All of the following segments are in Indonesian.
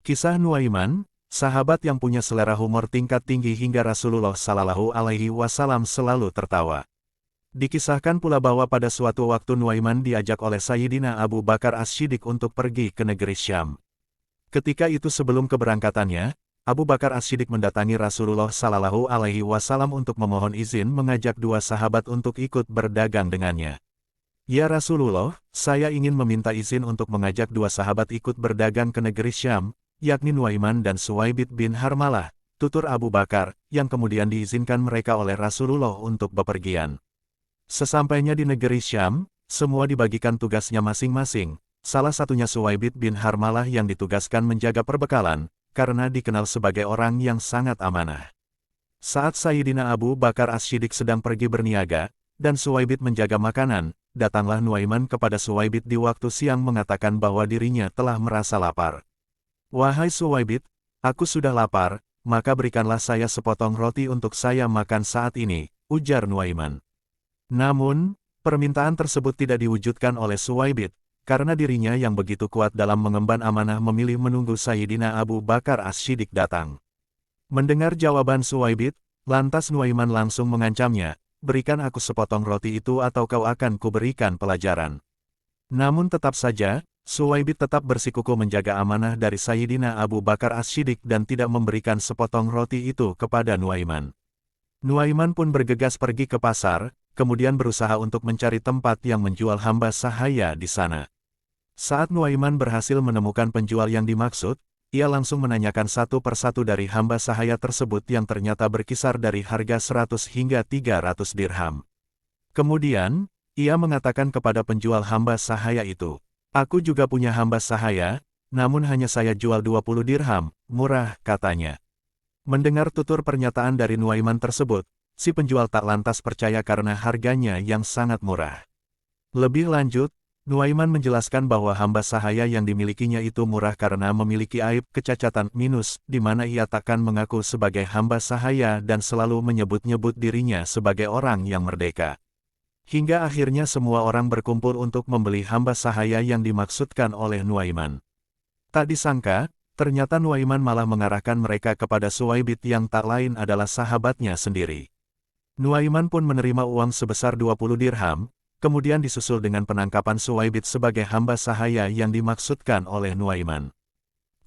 Kisah Nuaiman, sahabat yang punya selera humor tingkat tinggi hingga Rasulullah Shallallahu Alaihi Wasallam selalu tertawa. Dikisahkan pula bahwa pada suatu waktu Nuaiman diajak oleh Sayyidina Abu Bakar As-Siddiq untuk pergi ke negeri Syam. Ketika itu sebelum keberangkatannya, Abu Bakar As-Siddiq mendatangi Rasulullah Shallallahu Alaihi Wasallam untuk memohon izin mengajak dua sahabat untuk ikut berdagang dengannya. Ya Rasulullah, saya ingin meminta izin untuk mengajak dua sahabat ikut berdagang ke negeri Syam, yakni Nuaiman dan Suwaibit bin Harmalah, tutur Abu Bakar, yang kemudian diizinkan mereka oleh Rasulullah untuk bepergian. Sesampainya di negeri Syam, semua dibagikan tugasnya masing-masing, salah satunya Suwaibit bin Harmalah yang ditugaskan menjaga perbekalan, karena dikenal sebagai orang yang sangat amanah. Saat Sayyidina Abu Bakar As-Siddiq sedang pergi berniaga, dan Suwaibit menjaga makanan, datanglah Nuaiman kepada Suwaibit di waktu siang mengatakan bahwa dirinya telah merasa lapar. Wahai Suwaibit, aku sudah lapar, maka berikanlah saya sepotong roti untuk saya makan saat ini, ujar Nuaiman. Namun, permintaan tersebut tidak diwujudkan oleh Suwaibit, karena dirinya yang begitu kuat dalam mengemban amanah memilih menunggu Sayyidina Abu Bakar As-Siddiq datang. Mendengar jawaban Suwaibit, lantas Nuaiman langsung mengancamnya, berikan aku sepotong roti itu atau kau akan kuberikan pelajaran. Namun tetap saja, Suwaibit tetap bersikukuh menjaga amanah dari Sayyidina Abu Bakar As-Siddiq dan tidak memberikan sepotong roti itu kepada Nuaiman. Nuaiman pun bergegas pergi ke pasar, kemudian berusaha untuk mencari tempat yang menjual hamba sahaya di sana. Saat Nuaiman berhasil menemukan penjual yang dimaksud, ia langsung menanyakan satu persatu dari hamba sahaya tersebut yang ternyata berkisar dari harga 100 hingga 300 dirham. Kemudian, ia mengatakan kepada penjual hamba sahaya itu, aku juga punya hamba sahaya, namun hanya saya jual 20 dirham, murah, katanya. Mendengar tutur pernyataan dari Nuaiman tersebut, si penjual tak lantas percaya karena harganya yang sangat murah. Lebih lanjut, Nuaiman menjelaskan bahwa hamba sahaya yang dimilikinya itu murah karena memiliki aib kecacatan minus, di mana ia takkan mengaku sebagai hamba sahaya dan selalu menyebut-nyebut dirinya sebagai orang yang merdeka. Hingga akhirnya semua orang berkumpul untuk membeli hamba sahaya yang dimaksudkan oleh Nuaiman. Tak disangka, ternyata Nuaiman malah mengarahkan mereka kepada Suwaibit yang tak lain adalah sahabatnya sendiri. Nuaiman pun menerima uang sebesar 20 dirham, kemudian disusul dengan penangkapan Suwaibit sebagai hamba sahaya yang dimaksudkan oleh Nuaiman.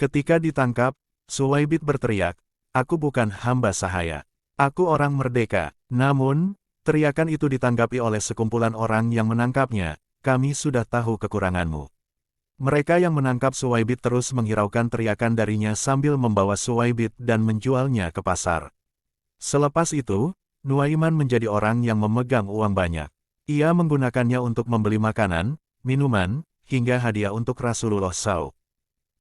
Ketika ditangkap, Suwaibit berteriak, aku bukan hamba sahaya, aku orang merdeka. Namun, teriakan itu ditanggapi oleh sekumpulan orang yang menangkapnya, kami sudah tahu kekuranganmu. Mereka yang menangkap Suwaibit terus menghiraukan teriakan darinya sambil membawa Suwaibit dan menjualnya ke pasar. Selepas itu, Nuaiman menjadi orang yang memegang uang banyak. Ia menggunakannya untuk membeli makanan, minuman, hingga hadiah untuk Rasulullah SAW.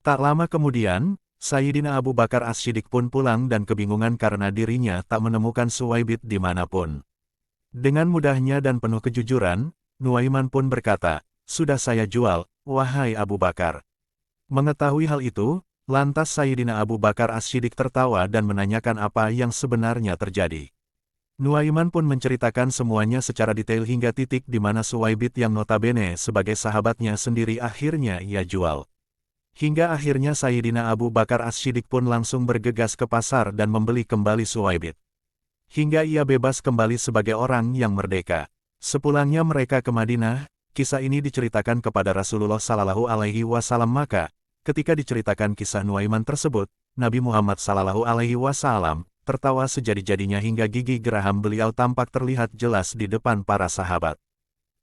Tak lama kemudian, Sayyidina Abu Bakar As-Siddiq pun pulang dan kebingungan karena dirinya tak menemukan Suwaibit dimanapun. Dengan mudahnya dan penuh kejujuran, Nuaiman pun berkata, sudah saya jual, wahai Abu Bakar. Mengetahui hal itu, lantas Sayyidina Abu Bakar As-Siddiq tertawa dan menanyakan apa yang sebenarnya terjadi. Nuaiman pun menceritakan semuanya secara detail hingga titik di mana Suwaibit yang notabene sebagai sahabatnya sendiri akhirnya ia jual. Hingga akhirnya Sayyidina Abu Bakar As-Siddiq pun langsung bergegas ke pasar dan membeli kembali Suwaibit. Hingga ia bebas kembali sebagai orang yang merdeka. Sepulangnya mereka ke Madinah, kisah ini diceritakan kepada Rasulullah Shallallahu Alaihi Wasallam maka, ketika diceritakan kisah Nuaiman tersebut, Nabi Muhammad Shallallahu Alaihi Wasallam tertawa sejadi-jadinya hingga gigi geraham beliau tampak terlihat jelas di depan para sahabat.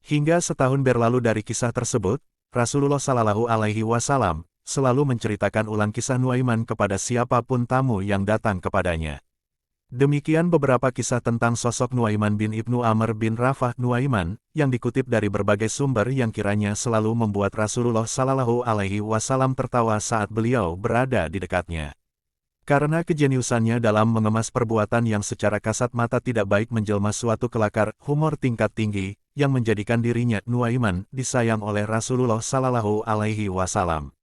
Hingga setahun berlalu dari kisah tersebut, Rasulullah Shallallahu Alaihi Wasallam selalu menceritakan ulang kisah Nuaiman kepada siapapun tamu yang datang kepadanya. Demikian beberapa kisah tentang sosok Nuaiman bin Ibnu Amr bin Rafah Nuaiman, yang dikutip dari berbagai sumber yang kiranya selalu membuat Rasulullah Shallallahu Alaihi Wasallam tertawa saat beliau berada di dekatnya. Karena kejeniusannya dalam mengemas perbuatan yang secara kasat mata tidak baik menjelma suatu kelakar humor tingkat tinggi, yang menjadikan dirinya Nuaiman disayang oleh Rasulullah Shallallahu Alaihi Wasallam.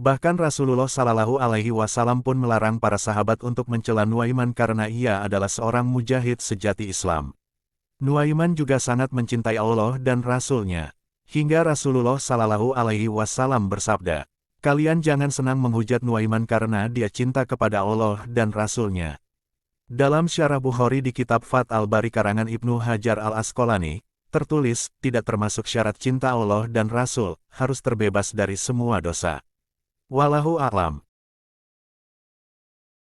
Bahkan Rasulullah Shallallahu Alaihi Wasallam pun melarang para sahabat untuk mencela Nuaiman karena ia adalah seorang mujahid sejati Islam. Nuaiman juga sangat mencintai Allah dan Rasul-Nya. Hingga Rasulullah Shallallahu Alaihi Wasallam bersabda, Kalian jangan senang menghujat Nuaiman karena dia cinta kepada Allah dan Rasul-Nya. Dalam Syarah Bukhari di kitab Fath al-Bari karangan Ibnu Hajar al-Asqalani, tertulis, tidak termasuk syarat cinta Allah dan Rasul, harus terbebas dari semua dosa. Wallahu a'lam.